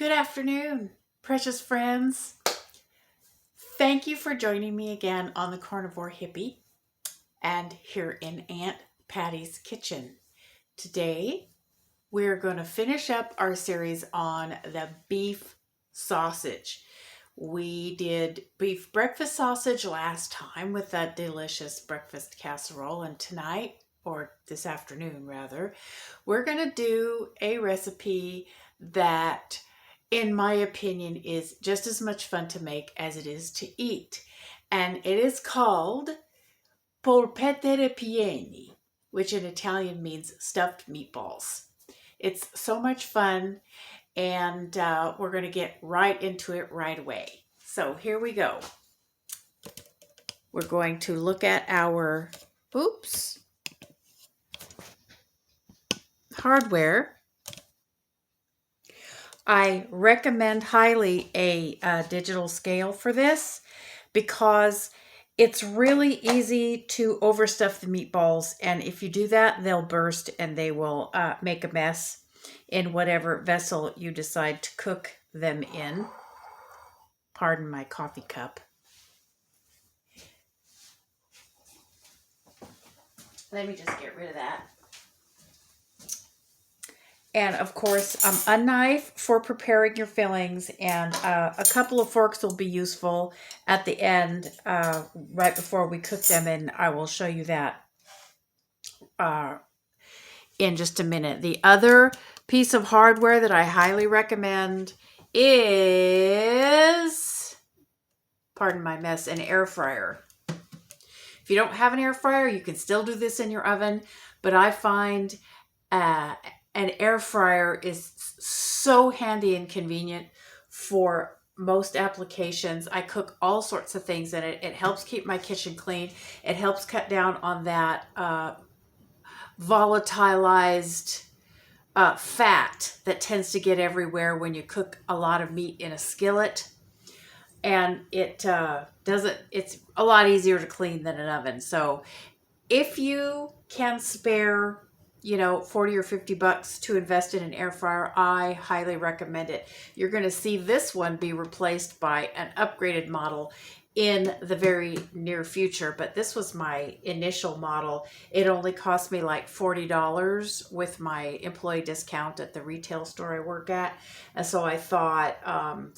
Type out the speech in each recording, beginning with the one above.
Good afternoon, precious friends. Thank you for joining me again on the Carnivore Hippie and here in Aunt Patty's kitchen. Today, we're going to finish up our series on the beef sausage. We did beef breakfast sausage last time with that delicious breakfast casserole, and tonight, or this afternoon rather, we're going to do a recipe that, in my opinion, is just as much fun to make as it is to eat. And it is called Polpette Ribieri, which in Italian means stuffed meatballs. It's so much fun, and we're going to get right into it right away. So here we go. We're going to look at our, hardware. I recommend highly a digital scale for this because it's really easy to overstuff the meatballs, and if you do that, they'll burst and they will make a mess in whatever vessel you decide to cook them in. Pardon my coffee cup. Let me just get rid of that. And of course, a knife for preparing your fillings, and a couple of forks will be useful at the end, right before we cook them, and I will show you that in just a minute. The other piece of hardware that I highly recommend is, pardon my mess, an air fryer. If you don't have an air fryer, you can still do this in your oven, but I find an air fryer is so handy and convenient for most applications. I cook all sorts of things in it. It helps keep my kitchen clean. It helps cut down on that volatilized fat that tends to get everywhere when you cook a lot of meat in a skillet. And it's a lot easier to clean than an oven. So if you can spare 40 or 50 bucks to invest in an air fryer, I highly recommend it. You're going to see this one be replaced by an upgraded model in the very near future, but this was my initial model. It only cost me like $40 with my employee discount at the retail store I work at. And so I thought,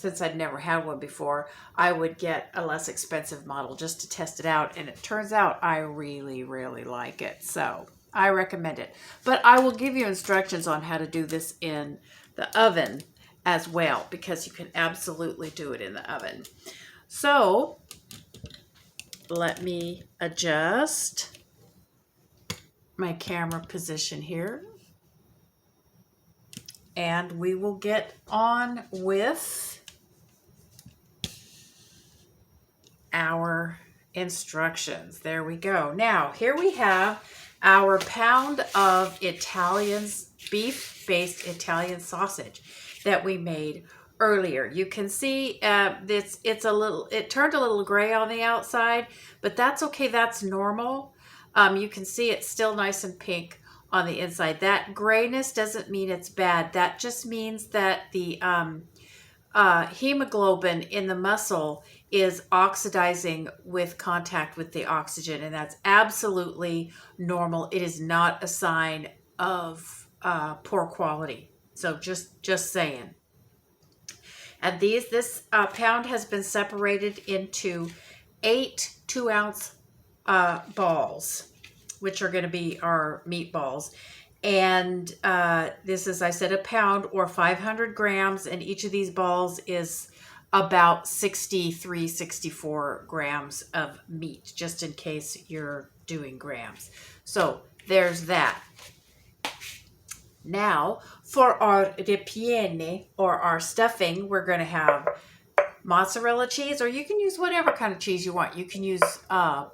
since I'd never had one before, I would get a less expensive model just to test it out. And it turns out I really, really like it. So I recommend it. But I will give you instructions on how to do this in the oven as well, because you can absolutely do it in the oven. So let me adjust my camera position here, and we will get on with our instructions. There we go. Now, here we have our pound of beef-based Italian sausage that we made earlier. You can see it turned a little gray on the outside, but that's okay. That's normal. You can see it's still nice and pink on the inside. That grayness doesn't mean it's bad. That just means that the hemoglobin in the muscle is oxidizing with contact with the oxygen, and that's absolutely normal. It is not a sign of poor quality. So just saying. And this pound has been separated into 8 2-ounce balls, which are going to be our meatballs. And this is, I said, a pound or 500 grams, and each of these balls is about 63, 64 grams of meat, just in case you're doing grams. So there's that. Now, for our ripiene, or our stuffing, we're going to have mozzarella cheese, or you can use whatever kind of cheese you want. You can use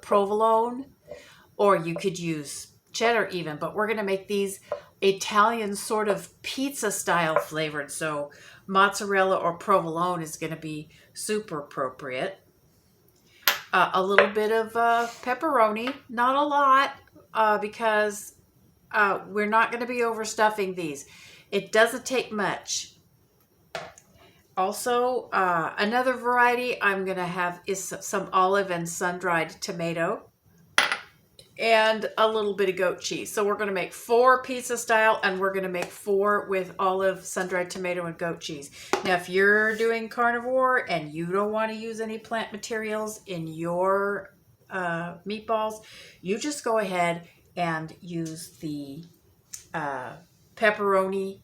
provolone, or you could use cheddar even, but we're going to make these Italian sort of pizza style flavored, so mozzarella or provolone is going to be super appropriate. A little bit of pepperoni, not a lot, because we're not going to be overstuffing these. It doesn't take much. Also, another variety I'm going to have is some olive and sun-dried tomato and a little bit of goat cheese. So we're going to make 4 pizza style, and we're going to make 4 with olive, sun-dried tomato, and goat cheese. Now, if you're doing carnivore and you don't want to use any plant materials in your meatballs, you just go ahead and use the pepperoni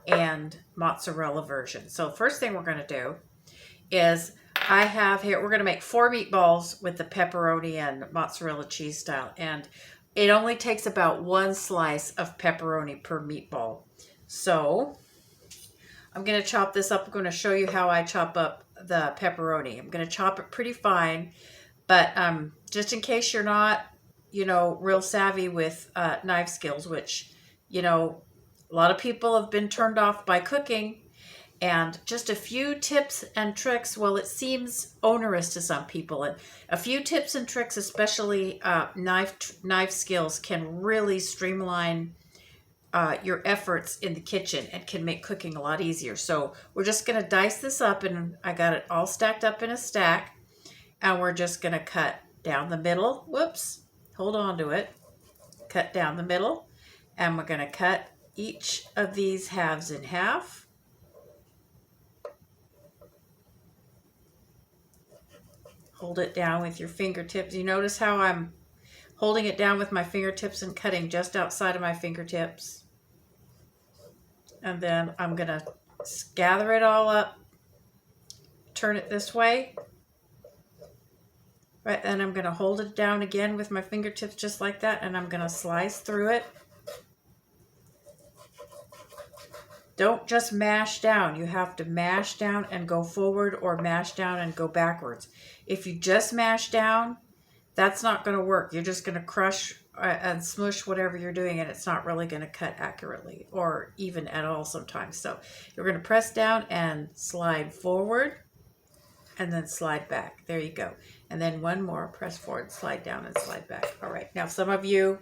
and mozzarella version. So first thing we're going to do is I have here, we're going to make 4 meatballs with the pepperoni and mozzarella cheese style. And it only takes about 1 slice of pepperoni per meatball. So I'm going to chop this up. I'm going to show you how I chop up the pepperoni. I'm going to chop it pretty fine, but just in case you're not, real savvy with knife skills, which, a lot of people have been turned off by cooking. And just a few tips and tricks, well, it seems onerous to some people. And a few tips and tricks, especially knife skills, can really streamline your efforts in the kitchen and can make cooking a lot easier. So we're just going to dice this up, and I got it all stacked up in a stack. And we're just going to cut down the middle. Whoops, hold on to it. Cut down the middle. And we're going to cut each of these halves in half. Hold it down with your fingertips. You notice how I'm holding it down with my fingertips and cutting just outside of my fingertips. And then I'm going to gather it all up, turn it this way. Right, then I'm going to hold it down again with my fingertips just like that, and I'm going to slice through it. Don't just mash down. You have to mash down and go forward, or mash down and go backwards. If you just mash down, that's not going to work. You're just going to crush and smush whatever you're doing, and it's not really going to cut accurately or even at all sometimes. So you're going to press down and slide forward and then slide back. There you go. And then one more, press forward, slide down and slide back. All right. Now, some of you,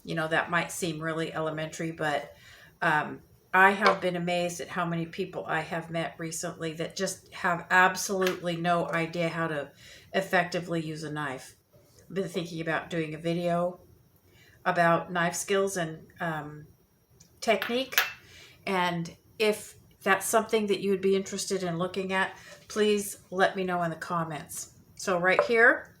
that might seem really elementary, but I have been amazed at how many people I have met recently that just have absolutely no idea how to effectively use a knife. I've been thinking about doing a video about knife skills and technique. And if that's something that you would be interested in looking at, please let me know in the comments. So right here,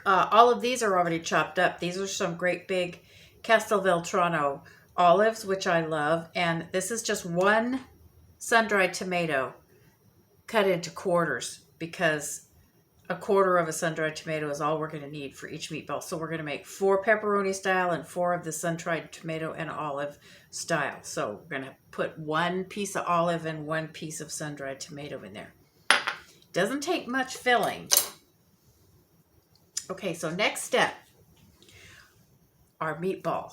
all of these are already chopped up. These are some great big Castelveltrano olives, which I love, and this is just 1 sun-dried tomato cut into quarters, because a quarter of a sun-dried tomato is all we're going to need for each meatball. So we're going to make 4 pepperoni style and 4 of the sun-dried tomato and olive style. So we're going to put 1 piece of olive and 1 piece of sun-dried tomato in there. Doesn't take much filling. Okay, so next step, our meatball.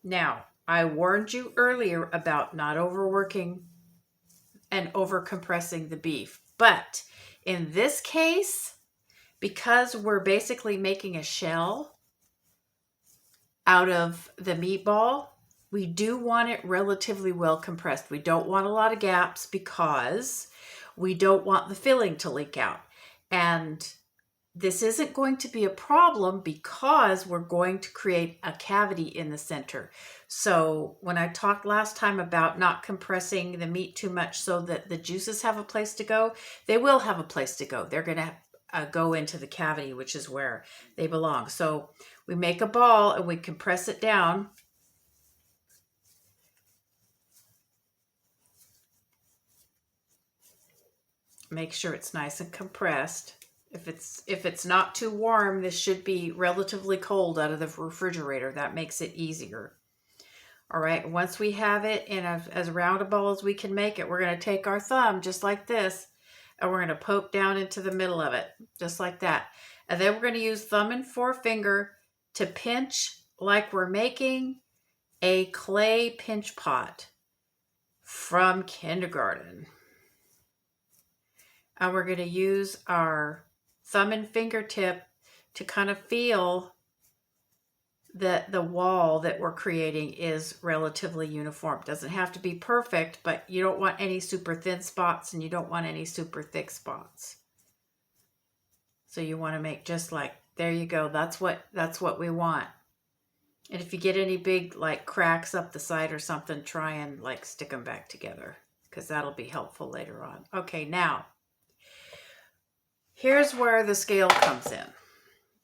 Now, I warned you earlier about not overworking and over compressing the beef. But in this case, because we're basically making a shell out of the meatball, we do want it relatively well compressed. We don't want a lot of gaps because we don't want the filling to leak out. And this isn't going to be a problem because we're going to create a cavity in the center. So when I talked last time about not compressing the meat too much so that the juices have a place to go, they will have a place to go. They're going to go into the cavity, which is where they belong. So we make a ball and we compress it down. Make sure it's nice and compressed. If it's not too warm, this should be relatively cold out of the refrigerator. That makes it easier. All right, once we have it in as round a ball as we can make it, we're going to take our thumb just like this, and we're going to poke down into the middle of it, just like that. And then we're going to use thumb and forefinger to pinch like we're making a clay pinch pot from kindergarten. And we're going to use our thumb and fingertip to kind of feel that the wall that we're creating is relatively uniform. Doesn't have to be perfect, but you don't want any super thin spots and you don't want any super thick spots. So you want to make just like, there you go. That's what we want. And if you get any big like cracks up the side or something, try and like stick them back together, because that'll be helpful later on. Okay, now here's where the scale comes in. I'm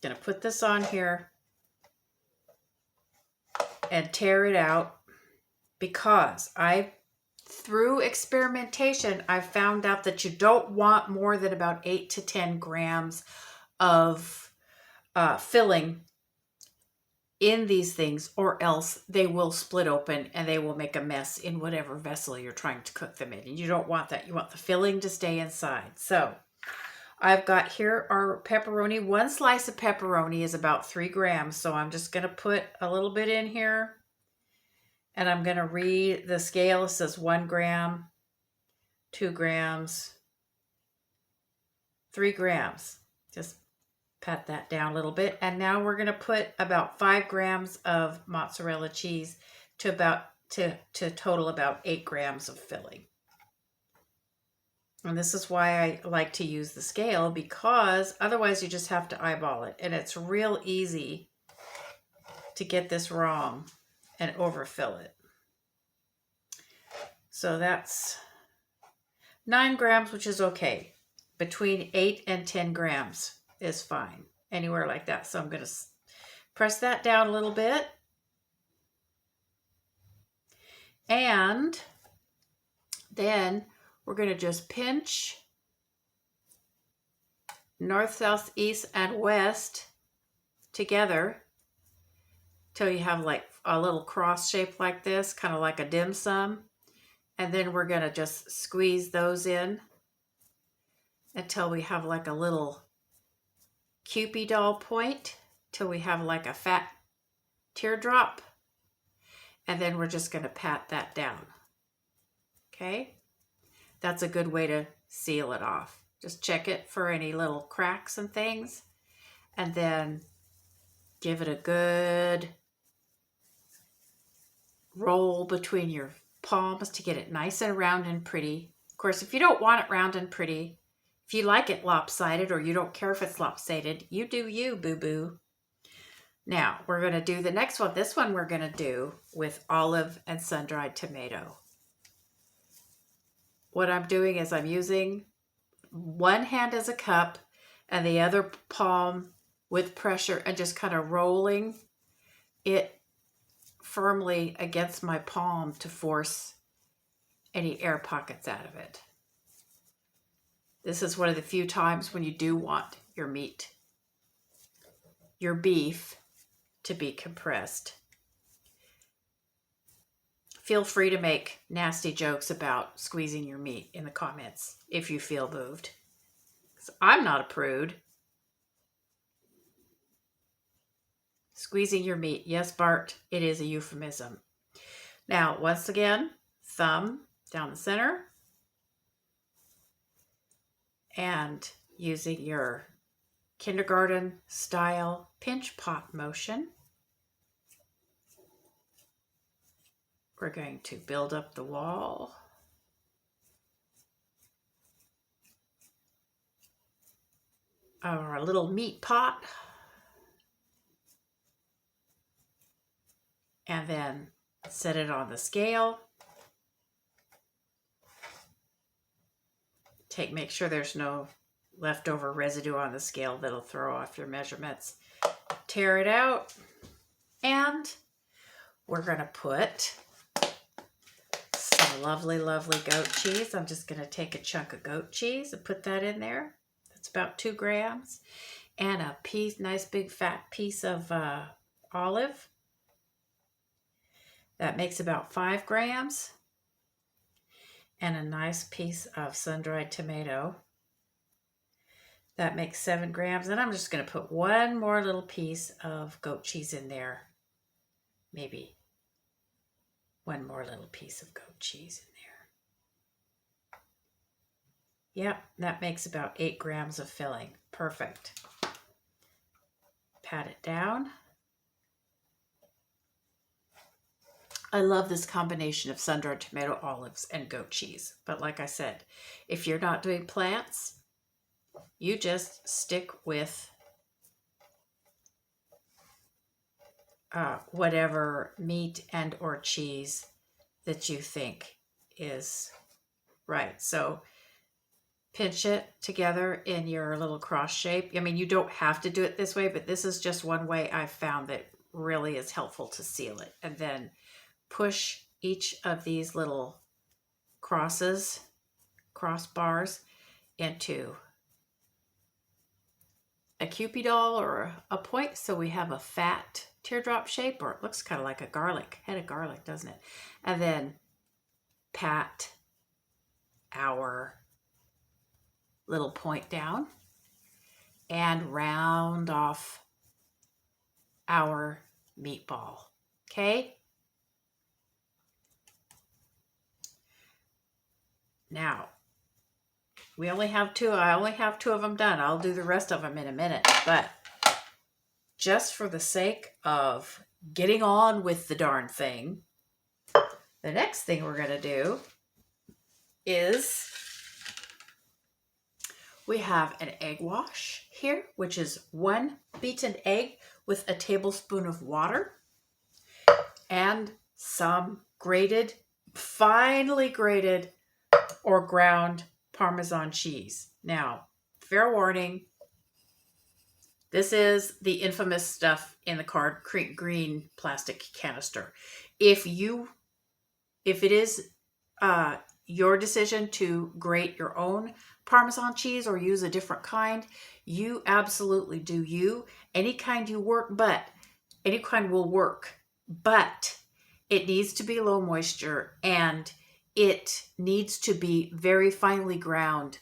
gonna put this on here and tear it out, because through experimentation, I've found out that you don't want more than about 8 to 10 grams of filling in these things, or else they will split open and they will make a mess in whatever vessel you're trying to cook them in. And you don't want that. You want the filling to stay inside. So I've got here our pepperoni. One slice of pepperoni is about 3 grams. So I'm just going to put a little bit in here. And I'm going to read the scale. It says 1 gram, 2 grams, 3 grams. Just pat that down a little bit. And now we're going to put about 5 grams of mozzarella cheese to total about 8 grams of filling. And this is why I like to use the scale, because otherwise you just have to eyeball it. And it's real easy to get this wrong and overfill it. So that's 9 grams, which is okay. Between 8 and 10 grams is fine. Anywhere like that. So I'm going to press that down a little bit. And then we're going to just pinch north, south, east, and west together till you have like a little cross shape like this, kind of like a dim sum. And then we're going to just squeeze those in until we have like a little Cupid doll point, till we have like a fat teardrop. And then we're just going to pat that down. Okay? That's a good way to seal it off. Just check it for any little cracks and things. And then give it a good roll between your palms to get it nice and round and pretty. Of course, if you don't want it round and pretty, if you like it lopsided, or you don't care if it's lopsided, you do you, boo-boo. Now, we're going to do the next one. This one we're going to do with olive and sun-dried tomato. What I'm doing is I'm using one hand as a cup and the other palm with pressure, and just kind of rolling it firmly against my palm to force any air pockets out of it. This is one of the few times when you do want your meat, your beef, to be compressed. Feel free to make nasty jokes about squeezing your meat in the comments if you feel moved. 'Cause I'm not a prude. Squeezing your meat. Yes, Bart, it is a euphemism. Now, once again, thumb down the center. And using your kindergarten style pinch pot motion, we're going to build up the wall. Our little meat pot. And then set it on the scale. Make sure there's no leftover residue on the scale that'll throw off your measurements. Tear it out. And we're going to put some lovely, lovely goat cheese. I'm just going to take a chunk of goat cheese and put that in there. That's about 2 grams. And a nice big fat piece of olive. That makes about 5 grams. And a nice piece of sun-dried tomato. That makes 7 grams. And I'm just going to put one more little piece of goat cheese in there. Maybe one more little piece of goat cheese in there. Yep, that makes about 8 grams of filling. Perfect. Pat it down. I love this combination of sun-dried tomato, olives, and goat cheese. But like I said, if you're not doing plants, you just stick with whatever meat and or cheese that you think is right. So pinch it together in your little cross shape. I mean, you don't have to do it this way, but this is just one way I've found that really is helpful to seal it. And then push each of these little crossbars into a Cupid doll or a point, so we have a fat teardrop shape, or it looks kind of like a head of garlic, doesn't it? And then pat our little point down and round off our meatball. Okay? Now, I only have two of them done. I'll do the rest of them in a minute, but just for the sake of getting on with the darn thing, the next thing we're going to do is we have an egg wash here, which is 1 beaten egg with a tablespoon of water and some grated, finely grated or ground Parmesan cheese. Now, fair warning, this is the infamous stuff in the green plastic canister. If it is your decision to grate your own Parmesan cheese or use a different kind, you absolutely do you. Any kind will work, but it needs to be low moisture and it needs to be very finely ground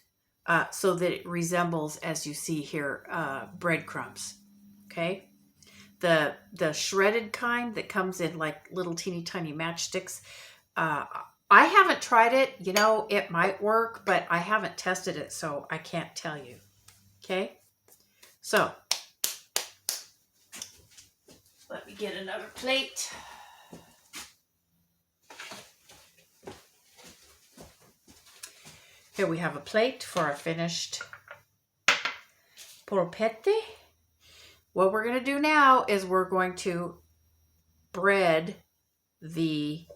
so that it resembles, as you see here, breadcrumbs. Okay, the shredded kind that comes in like little teeny tiny matchsticks. I haven't tried it. You know, it might work, but I haven't tested it, so I can't tell you. Okay, so let me get another plate. Here we have a plate for our finished polpette. What we're going to do now is we're going to bread the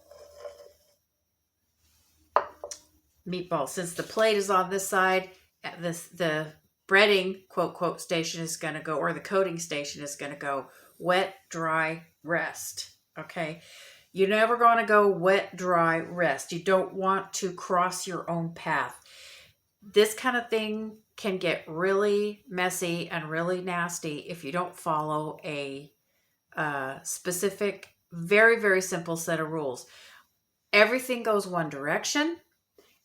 meatball. Since the plate is on this side, the breading quote station is going to go, or the coating station is going to go wet, dry, rest. Okay. You're never going to go wet, dry, rest. You don't want to cross your own path. This kind of thing can get really messy and really nasty if you don't follow a specific, very, very simple set of rules. Everything goes one direction,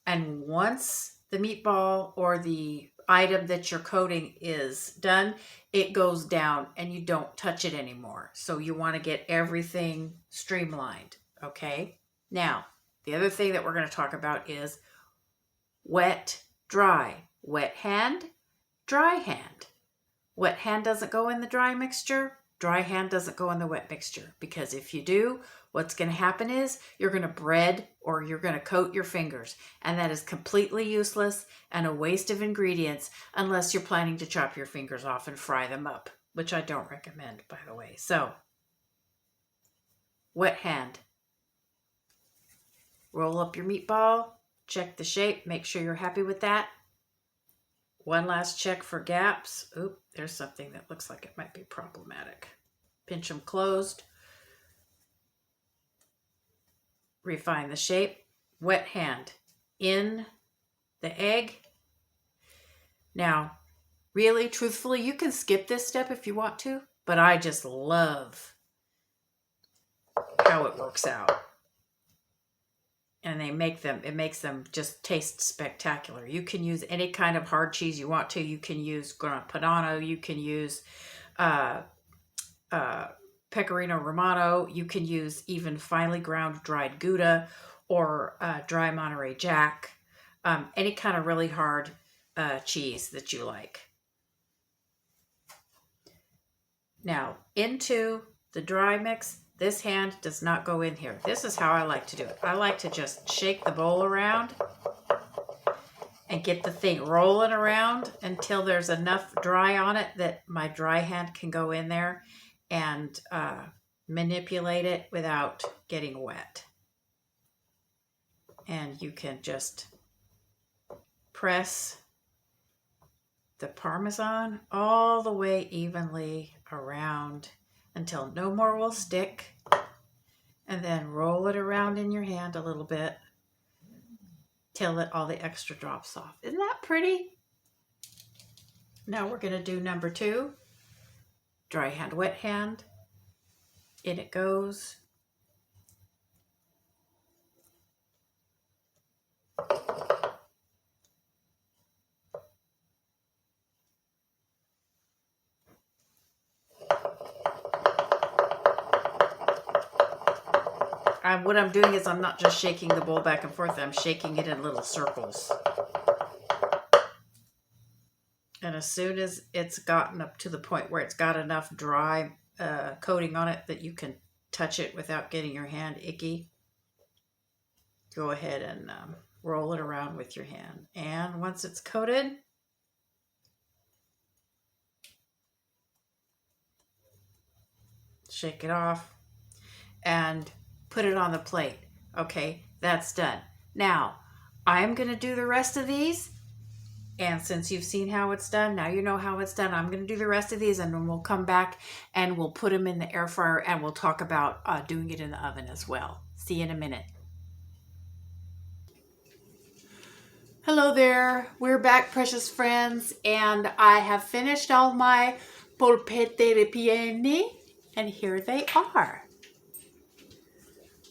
and once the meatball or the item that you're coating is done, it goes down and you don't touch it anymore. So you want to get everything streamlined, okay? Now, the other thing that we're going to talk about is wet, dry. Wet hand, dry hand. Wet hand doesn't go in the dry mixture. Dry hand doesn't go in the wet mixture, because if you do, what's going to happen is you're going to bread or you're going to coat your fingers, and that is completely useless and a waste of ingredients unless you're planning to chop your fingers off and fry them up, which I don't recommend, by the way. So, wet hand. Roll up your meatball, check the shape, make sure you're happy with that. One last check for gaps. Oop, there's something that looks like it might be problematic. Pinch them closed. Refine the shape. Wet hand in the egg. Now, really, truthfully, you can skip this step if you want to, but I just love how it works out. And it makes them just taste spectacular. You can use any kind of hard cheese you want to. You can use Grana Padano. You can use Pecorino Romano. You can use even finely ground dried Gouda or dry Monterey Jack. Any kind of really hard cheese that you like. Now, into the dry mix, This hand does not go in here. This is how I like to do it. I like to just shake the bowl around and get the thing rolling around until there's enough dry on it that my dry hand can go in there and manipulate it without getting wet. And you can just press the Parmesan all the way evenly around until no more will stick, and then roll it around in your hand a little bit till all the extra drops off. Isn't that pretty? Now we're going to do number 2. Dry hand, wet hand. In it goes. What I'm doing is I'm not just shaking the bowl back and forth, I'm shaking it in little circles. And as soon as it's gotten up to the point where it's got enough dry coating on it that you can touch it without getting your hand icky, go ahead and roll it around with your hand. And once it's coated, shake it off and put it on the plate. Okay, that's done. Now, I'm going to do the rest of these. And since you've seen how it's done, now you know how it's done. I'm going to do the rest of these, and then we'll come back and we'll put them in the air fryer, and we'll talk about doing it in the oven as well. See you in a minute. Hello there. We're back, precious friends, and I have finished all my polpette ribieri, and here they are.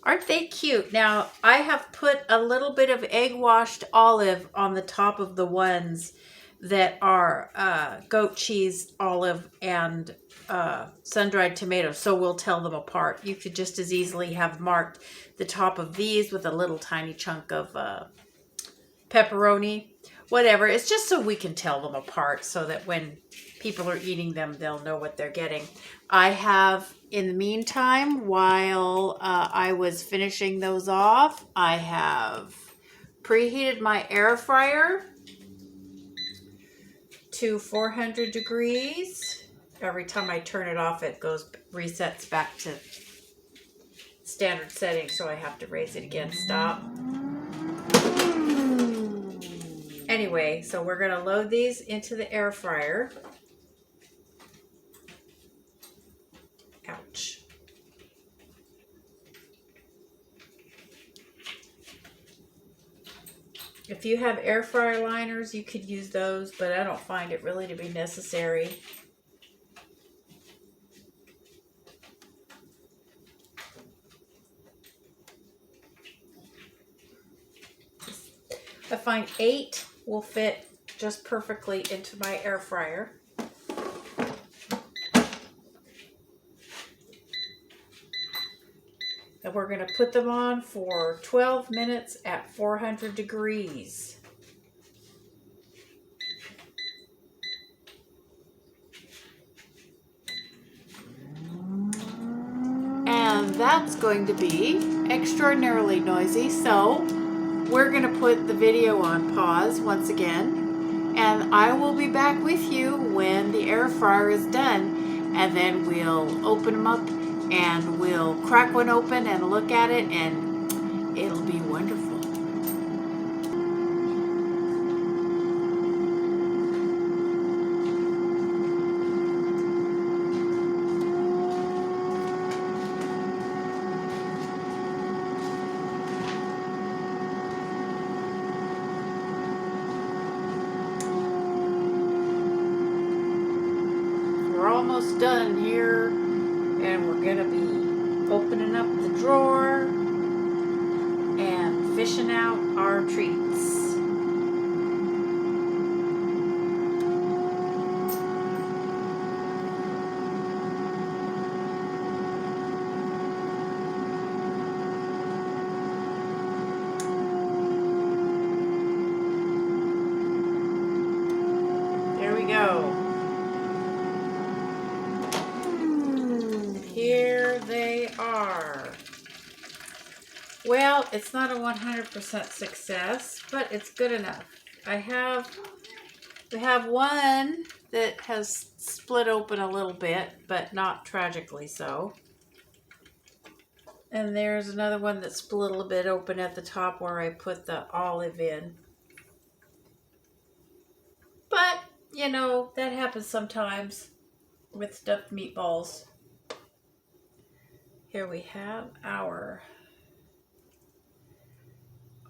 Aren't they cute? Now, I have put a little bit of egg-washed olive on the top of the ones that are goat cheese, olive, and sun-dried tomatoes, so we'll tell them apart. You could just as easily have marked the top of these with a little tiny chunk of pepperoni, whatever. It's just so we can tell them apart so that when people are eating them, they'll know what they're getting. I have, in the meantime, while I was finishing those off, I have preheated my air fryer to 400 degrees. Every time I turn it off, it resets back to standard settings, so I have to raise it again. Stop. Anyway, so we're going to load these into the air fryer. Ouch. If you have air fryer liners, you could use those, but I don't find it really to be necessary. I find 8 will fit just perfectly into my air fryer. And we're going to put them on for 12 minutes at 400 degrees. And that's going to be extraordinarily noisy, so we're going to put the video on pause once again, and I will be back with you when the air fryer is done, and then we'll open them up and we'll crack one open and look at it, and it'll be wonderful. We're almost done here, and we're going to be opening up the drawer and fishing out our treats. There we go. Here they are. Well, it's not a 100% success, but it's good enough. We have one that has split open a little bit, but not tragically so. And there's another one that split a little bit open at the top where I put the olive in. But, you know, that happens sometimes with stuffed meatballs. Here we have our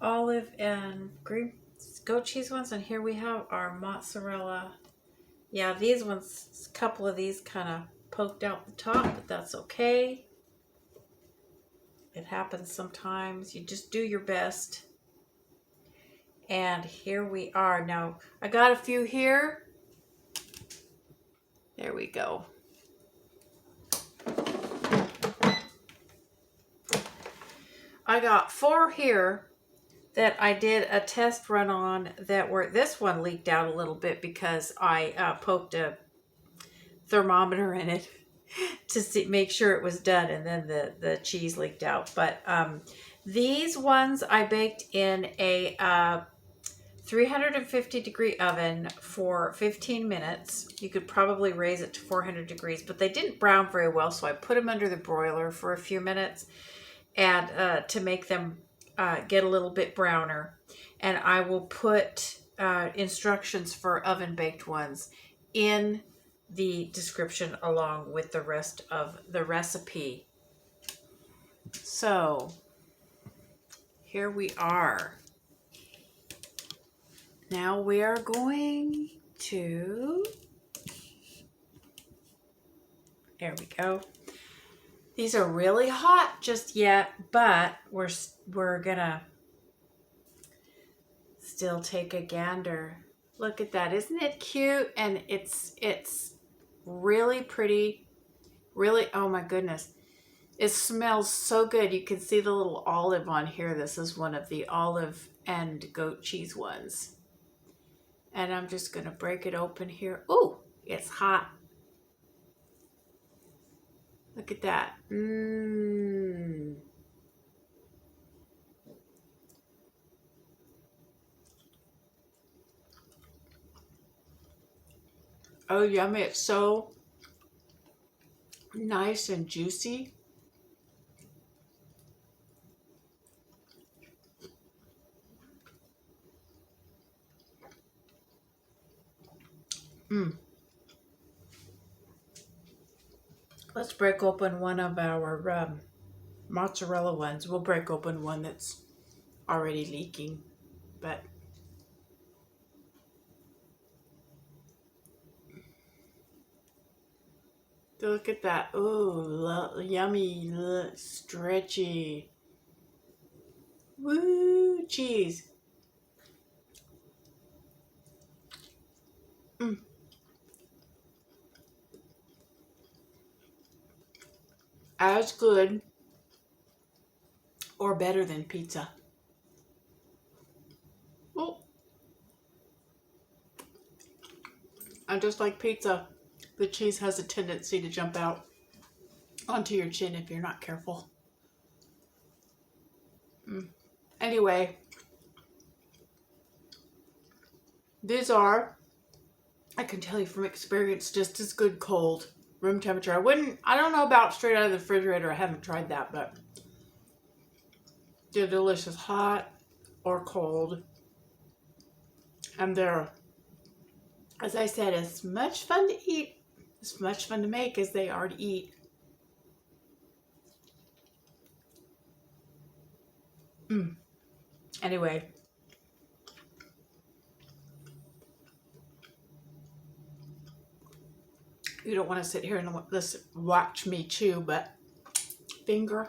olive and green goat cheese ones, and here we have our mozzarella. Yeah, these ones, a couple of these kind of poked out the top, but that's okay. It happens sometimes. You just do your best. And here we are. Now, I got a few here. There we go. I got 4 here that I did a test run on that were, this one leaked out a little bit because I poked a thermometer in it to make sure it was done, and then the cheese leaked out. But these ones I baked in a 350 degree oven for 15 minutes. You could probably raise it to 400 degrees, but they didn't brown very well, so I put them under the broiler for a few minutes and to make them get a little bit browner. And I will put instructions for oven baked ones in the description along with the rest of the recipe. So here we are. Now we are going to, there we go. These are really hot just yet, but we're gonna still take a gander. Look at that, isn't it cute? And it's really pretty, really, oh my goodness. It smells so good. You can see the little olive on here. This is one of the olive and goat cheese ones. And I'm just gonna break it open here. Ooh, it's hot. Look at that. Mmm. Oh, yummy. It's so nice and juicy. Mmm. Let's break open one of our mozzarella ones. We'll break open one that's already leaking, but look at that. Ooh, yummy, stretchy. Woo, cheese. Mmm. As good or better than pizza. Oh. And just like pizza, the cheese has a tendency to jump out onto your chin if you're not careful. Anyway, these are, I can tell you from experience, just as good cold. Room temperature. I don't know about straight out of the refrigerator. I haven't tried that, but they're delicious hot or cold. And they're, as I said, as much fun to eat, as much fun to make as they are to eat. Anyway. You don't want to sit here and watch me chew, but finger.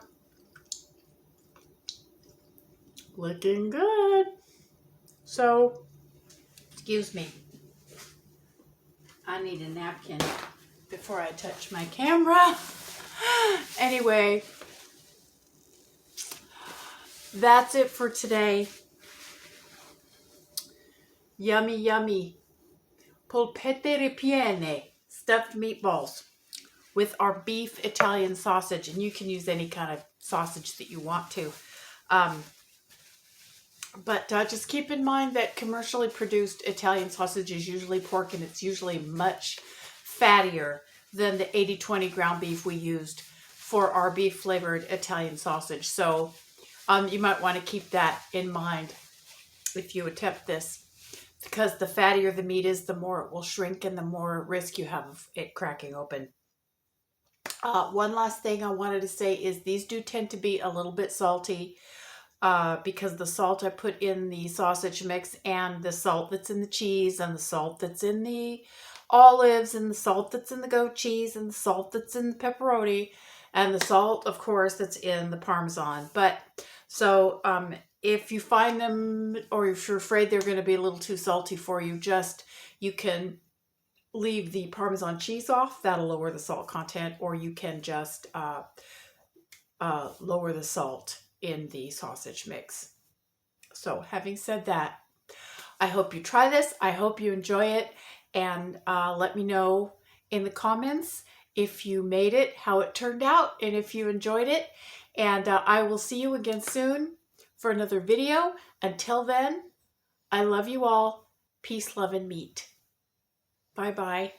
Looking good. So, excuse me. I need a napkin before I touch my camera. Anyway, that's it for today. Yummy, yummy. Polpette ripiene. Stuffed meatballs with our beef Italian sausage, and you can use any kind of sausage that you want to. But just keep in mind that commercially produced Italian sausage is usually pork, and it's usually much fattier than the 80-20 ground beef we used for our beef flavored Italian sausage. So you might want to keep that in mind if you attempt this, because the fattier the meat is, the more it will shrink and the more risk you have of it cracking open. One last thing I wanted to say is these do tend to be a little bit salty because the salt I put in the sausage mix, and the salt that's in the cheese, and the salt that's in the olives, and the salt that's in the goat cheese, and the salt that's in the pepperoni, and the salt, of course, that's in the Parmesan. But so if you find them, or if you're afraid they're going to be a little too salty for you, you can leave the Parmesan cheese off. That'll lower the salt content, or you can just lower the salt in the sausage mix. So having said that, I hope you try this. I hope you enjoy it, and let me know in the comments if you made it, how it turned out, and if you enjoyed it. And I will see you again soon for another video. Until then, I love you all. Peace, love, and meat. Bye-bye.